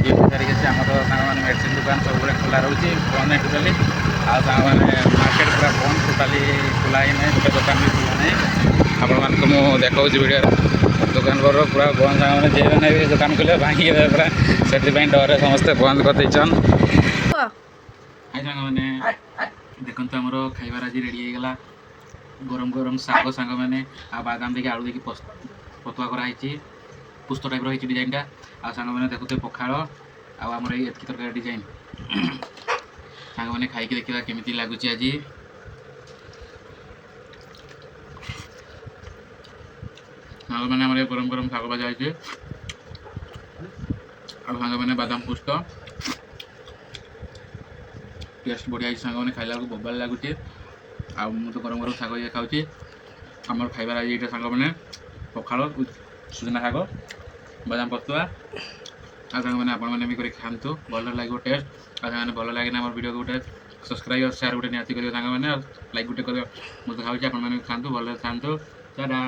Duty सारिक आम सारे medicine दुकान सब खोला रोचे बंद नहीं टोटाली आने मार्केट पूरा बंद टोटाली खोला ही ना गोटे दुकान भी खोला ना आपण मान मुझे देखा वीडियो दुकान पर पूरा बंद सारे जे मैंने दुकान खोल भांगी पूरा से डर समस्ते बंद कर देचन मैंने देखते आमर खाइबार आज रेडी होगा गरम गरम साग सांग मैंने आ बादाम देखिए आलू देखिए पतुआ कराई पुस्त टाइप रही डिजाइन आ सांग मैंने देखते पखाड़ आमर ये तरकारी डिजाइन सांग मैंने खाई देखा केमी लगुच आज सांग मैंने गरम गरम साग भजा सांग मैंने बादाम पुस्त टेस्ट बढ़िया सांग मैंने खाइला बोबाल लगुच आ तो गरम गरम साग ये खाऊँ आमर खाइबार आज ये सांग मैंने पखाड़ सुजना शाग बादाम पतुआ आ सांग मैंने आपण मैंने भी खातु भल लगे टेस्ट आ भल लगे ना वीडियो गोटे सब्सक्राइब और शेयर गोटे निहाती करेंगे सांग मैंने लाइक गोटे कर खाऊँ आप खातु भल खातु टाटा।